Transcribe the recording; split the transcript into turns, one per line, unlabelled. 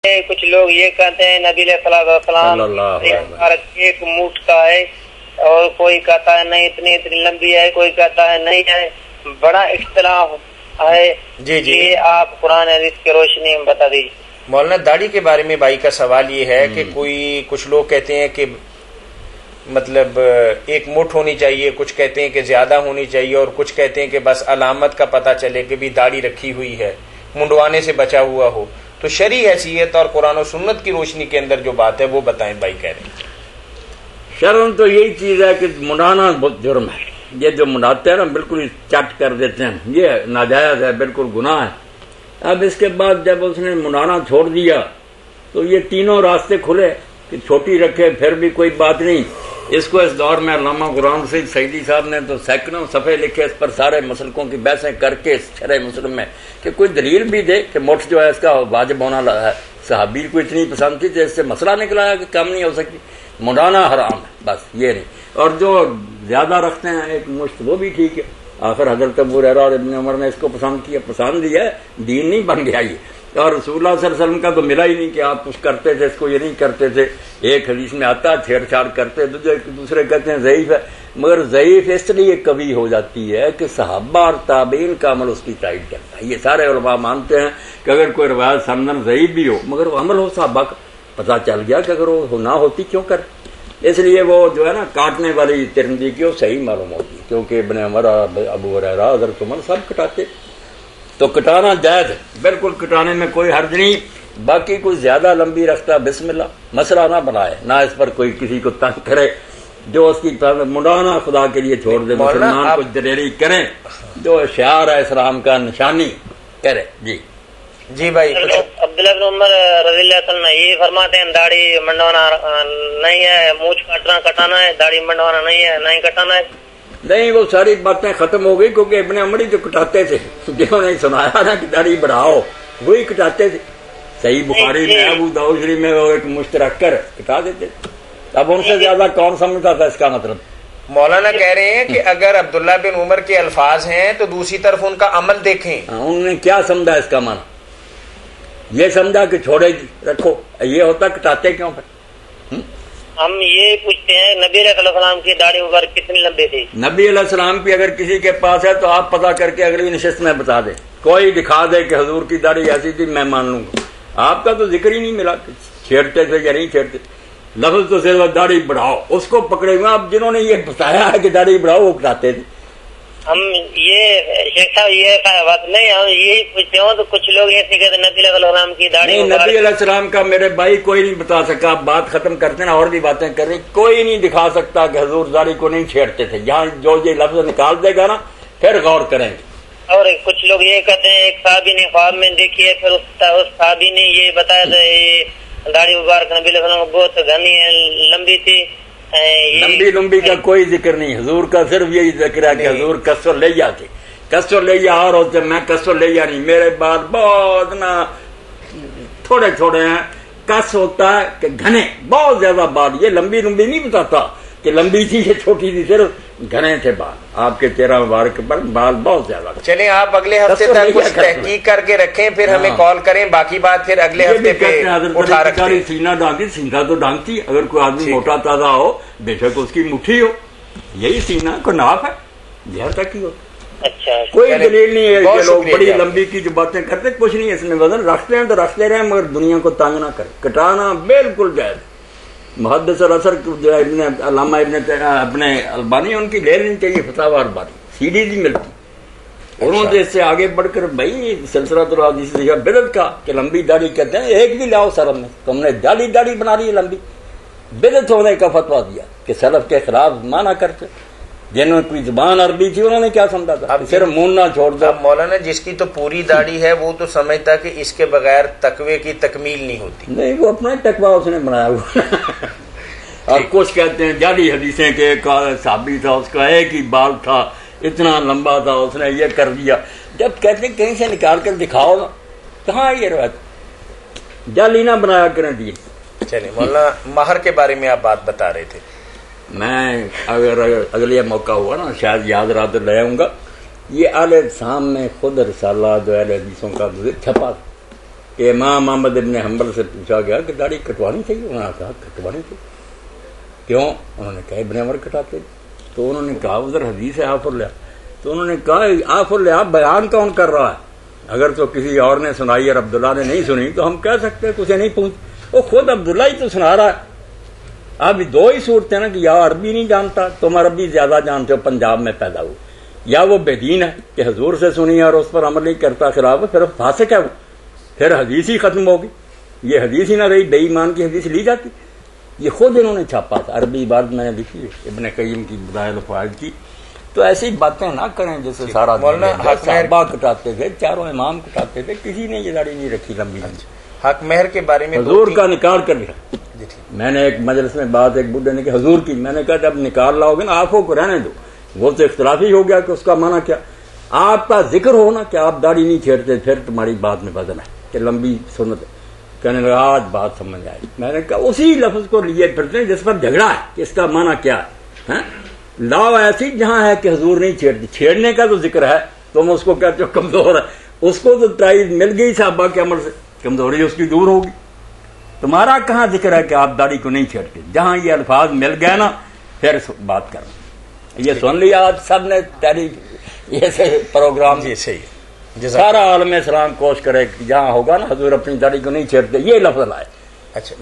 کچھ لوگ یہ کہتے ہیں نبی علیہ السلام ایک مٹھ کا ہے، اور کوئی کہتا ہے نہیں اتنی لمبی ہے، کوئی کہتا ہے نہیں ہے، بڑا اختلاف ہے۔
جی
یہ آپ قرآن حدیث کی روشنی میں بتا دیجیے۔
مولانا داڑھی کے بارے میں بھائی کا سوال یہ ہے کہ کچھ لوگ کہتے ہیں کہ مطلب ایک مٹھ ہونی چاہیے، کچھ کہتے ہیں کہ زیادہ ہونی چاہیے، اور کچھ کہتے ہیں کہ بس علامت کا پتہ چلے کہ بھی داڑھی رکھی ہوئی ہے، منڈوانے سے بچا ہوا ہو۔ تو شرعی حیثیت اور قرآن و سنت کی روشنی کے اندر جو بات ہے وہ بتائیں بھائی کہہ رہے ہیں۔
شرم تو یہی چیز ہے کہ منڈانا بہت جرم ہے۔ یہ جو منڈاتے ہیں نا بالکل چٹ کر دیتے ہیں، یہ ناجائز ہے، بالکل گناہ ہے۔ اب اس کے بعد جب اس نے منڈانا چھوڑ دیا تو یہ تینوں راستے کھلے کہ چھوٹی رکھے پھر بھی کوئی بات نہیں۔ اس کو اس دور میں علامہ قرآن سے سعیدی صاحب نے تو سینکڑوں صفحے لکھے، اس پر سارے مسلکوں کی بحثیں کر کے شرح مسلم میں کہ کوئی دلیل بھی دے کہ مٹھ جو ہے اس کا واجب ہونا ہے۔ صحابی کو اتنی پسند تھی تو اس سے مسئلہ نکلا ہے کہ کم نہیں ہو سکتی، منڈانا حرام ہے، بس یہ نہیں۔ اور جو زیادہ رکھتے ہیں ایک مشت وہ بھی ٹھیک ہے۔ آخر حضرت ابو ہریرہ اور ابن عمر نے اس کو پسند دیا ہے، دین نہیں بن گیا یہ۔ اور رسول اللہ صلی اللہ علیہ وسلم کا تو ملا ہی نہیں کہ آپ کچھ کرتے تھے، اس کو یہ نہیں کرتے تھے۔ ایک حدیث میں آتا ہے چھیڑ چھاڑ کرتے، دوسرے کہتے ہیں ضعیف ہے، مگر ضعیف اس لیے کبھی ہو جاتی ہے کہ صحابہ اور تابعین کا عمل اس کی تائید کرتا ہے۔ یہ سارے علماء مانتے ہیں کہ اگر کوئی روایت سندن ضعیف بھی ہو مگر وہ عمل ہو صحابہ کا، پتہ چل گیا کہ اگر وہ نہ ہوتی کیوں کر۔ اس لیے وہ جو ہے نا کاٹنے والی ترمدی کی وہ صحیح معلوم ہوتی ہے، کیونکہ ابن عمر، ابو ہریرہ، حضرت عمر سب کٹاتے، تو کٹانا جائز ہے، بالکل کٹانے میں کوئی حرج نہیں۔ باقی کوئی زیادہ لمبی رکھتا بسم اللہ، مسئلہ نہ بنائے، نہ اس پر کوئی کسی کو تنگ کرے۔ جو اس کی منڈانا خدا کے لیے چھوڑ دے، مسلمان کو دلیری کریں، جو شعار ہے اسلام کا نشانی کرے۔
جی بھائی
عبداللہ بن عمر رضی اللہ عنہ یہ فرماتے ہیں داڑھی منڈوانا نہیں ہے، مونچھ کٹانا ہے، داڑھی منڈوانا نہیں ہے، نہیں کٹانا ہے۔
نہیں، وہ ساری باتیں ختم ہو گئی، کیونکہ ابن عمر ہی جو کٹاتے تھے، جنہوں نے سنایا نا کہ داڑھی بڑھاؤ وہی کٹاتے تھے۔ صحیح بخاری میں، ابو داؤد شریف میں وہ ایک مشترک کر کٹا دیتے۔ اب ان سے زیادہ کون سمجھتا تھا اس کا مطلب؟
مولانا کہہ رہے ہیں کہ اگر عبداللہ بن عمر کے الفاظ ہیں تو دوسری طرف ان کا عمل دیکھیں۔
انہوں نے کیا سمجھا اس کا معنی؟ یہ سمجھا کہ چھوڑے رکھو، یہ ہوتا کٹاتے کیوں پھر؟
ہم یہ پوچھتے ہیں نبی علیہ السلام کی داڑھی مبارک کتنی لمبی تھی؟
نبی علیہ السلام کی اگر کسی کے پاس ہے تو آپ پتہ کر کے اگلی نشست میں بتا دیں، کوئی دکھا دے کہ حضور کی داڑھی ایسی تھی، میں مان لوں گا۔ آپ کا تو ذکر ہی نہیں ملا کہ چھیڑتے تھے یا نہیں چھیڑتے، لفظ تو صرف داڑھی بڑھاؤ، اس کو پکڑے ہوئے۔ اب جنہوں نے یہ بتایا ہے کہ داڑھی بڑھاؤ وہ کٹاتے تھے۔
ہم یہ شیخ صاحب یہ بات نہیں، ہم یہی پوچھتے ہوں تو کچھ لوگ ایسے کہتے ہیں نبی علیہ السلام کی داڑھی
نہیں، نبی علیہ السلام کا میرے بھائی کوئی نہیں بتا سکا۔ آپ بات ختم کرتے نا، اور بھی باتیں کر رہے، کوئی نہیں دکھا سکتا کہ حضور داڑھی کو نہیں چھیڑتے تھے۔ یہاں جو یہ لفظ نکال دے گا نا پھر غور کریں گے۔
اور کچھ لوگ یہ کہتے ہیں ایک صحابی نے خواب میں دیکھی ہے، پھر اس صحابی نے یہ بتایا تھا یہ داڑھی مبارک نبی علیہ السلام بہت گھنی ہے، لمبی تھی۔
لمبی کا کوئی ذکر نہیں، حضور کا صرف یہی ذکر ہے کہ حضور کسر لیا تھے، کسر لیا، اور ہوتے میں کسر لیا نہیں، میرے بال بہت نا تھوڑے تھوڑے ہیں۔ کس ہوتا ہے کہ گھنے، بہت زیادہ بال، یہ لمبی نہیں بتاتا کہ لمبی تھی یہ چھوٹی تھی، صرف گھنے تھے بال آپ کے چہرہ مبارک پر، بال بہت زیادہ۔
چلیں آپ اگلے ہفتے تک کچھ تحقیق کر کے رکھیں، پھر ہمیں کال کریں، باقی بات پھر اگلے ہفتے پہ اٹھا رکھتے ہیں۔
سینہ ڈھانتی، سینہ تو ڈھانکتی، اگر کوئی آدمی موٹا تازہ ہو بے شک اس کی مٹھی ہو، یہی سینہ کو ناپ ہے، یہاں تک ہی ہو۔
اچھا،
کوئی دلیل نہیں ہے کہ لوگ بڑی لمبی کی جو باتیں کرتے، کچھ نہیں اس میں وزن رکھتے ہیں تو رکھتے رہیں، مگر دنیا کو تنگ نہ کریں۔ کٹانا بالکل جائز۔ محدث الاثر جو ہے علامہ اپنے البانی، ان کی لے لینی چاہیے فتاوی البانی، سیڈیز ہی ملتی۔ انہوں نے اس سے آگے بڑھ کر بھائی سلسلہ الحدیث بدعت کا کہ لمبی داڑھی کہتے ہیں، ایک بھی لاؤ سلف میں، تم نے داڑھی بنا لی ہے لمبی، بدعت ہونے کا فتویٰ دیا کہ سلف کے خلاف منع کرتے۔ جنہوں نے کوئی زبان عربی تھی انہوں نے کیا سمجھا تھا؟ صرف منہ نہ چھوڑ دو۔
اب مولانا جس کی تو پوری داڑھی ہے وہ تو سمجھتا کہ اس کے بغیر تقوی کی تکمیل نہیں ہوتی۔
نہیں، وہ اپنا تقویٰ اس نے بنایا ہوا۔ اور کچھ کہتے ہیں جعلی حدیثیں کہ ایک صحابی تھا، اس کا ایک ہی بال تھا، اتنا لمبا تھا، اس نے یہ کر دیا۔ جب کہتے ہیں کہیں سے نکال کر دکھاؤ نا، کہاں یہ روایت؟ جعلی نہ بنایا کریں دیے۔
چلیں مولانا مہر کے بارے میں آپ بات بتا رہے تھے۔
میں اگر اگلے موقع ہوا نا شاید یاد رہا تو لے آؤں گا۔ یہ اہل سام میں خود رسالہ جو اہل حدیثوں کا چھپا، کہ امام احمد ابن حنبل سے پوچھا گیا کہ داڑھی کٹوانی چاہیے، انہوں نے کہا کٹوانی چاہیے. کیوں؟ انہوں نے کہا ابن عمر کٹاتے. تو انہوں نے کہا ادھر حدیث ہے آف اللہ. تو انہوں نے کہا آف اللہ بیان کون کر رہا ہے؟ اگر تو کسی اور نے سنائی اور عبداللہ نے نہیں سنی تو ہم کہہ سکتے ہیں اسے نہیں پہنچ. وہ خود عبداللہ ہی تو سنا رہا ہے. اب دو ہی صورتیں نا کہ یا عربی نہیں جانتا، تم عربی زیادہ جانتے ہو، پنجاب میں پیدا ہو، یا وہ بے دین ہے کہ حضور سے سنی اور اس پر عمل نہیں کرتا، خلاف ہے، پھر فاسق ہے وہ، پھر حدیث ہی ختم ہوگی. یہ حدیث ہی نہ رہی، بے ایمان کی حدیث لی جاتی. یہ خود انہوں نے چھاپا تھا، عربی عبارت میں نے لکھی ہے ابن قیم کی بدائل الفوائد کی. تو ایسی باتیں نہ کریں جیسے سارا صحابہ کٹاتے تھے، چاروں امام کٹاتے تھے، کسی نے یہ داڑھی نہیں رکھی لمبی.
حق مہر کے بارے میں
حضور کا نکال کر لکھا. میں نے ایک مجلس میں بات ایک بڈھے نے کہ حضور کی، میں نے کہا جب نکال لاؤ گے نا آنکھوں کو رہنے دو، وہ تو اختلافی ہو گیا کہ اس کا معنی کیا. آپ کا ذکر ہو نا کہ آپ داڑھی نہیں چھیڑتے، پھر تمہاری بات میں بدل ہے کہ لمبی سنت ہے. کہنے لگا آج بات سمجھ آئی. میں نے کہا اسی لفظ کو لیے پھرتے ہیں جس پر جھگڑا ہے کہ اس کا معنی کیا ہے. لاؤ ایسی جہاں ہے کہ حضور نہیں چھیڑتے، چھیڑنے کا تو ذکر ہے، تم اس کو کہتے ہو کمزور ہے. اس کو تو تائید مل گئی صحابہ کے عمل سے، کمزوری اس کی دور ہوگی. تمہارا کہاں ذکر ہے کہ آپ داڑھی کو نہیں چھیڑتے؟ جہاں یہ الفاظ مل گئے نا پھر بات کرنا. یہ سن لیا آج سب نے تحریک یہ پروگرام.
جی صحیح.
سارا عالم اسلام کوشش کرے کہ جہاں ہوگا نا حضور اپنی داڑھی کو نہیں چھیڑتے یہ لفظ لائے.
اچھا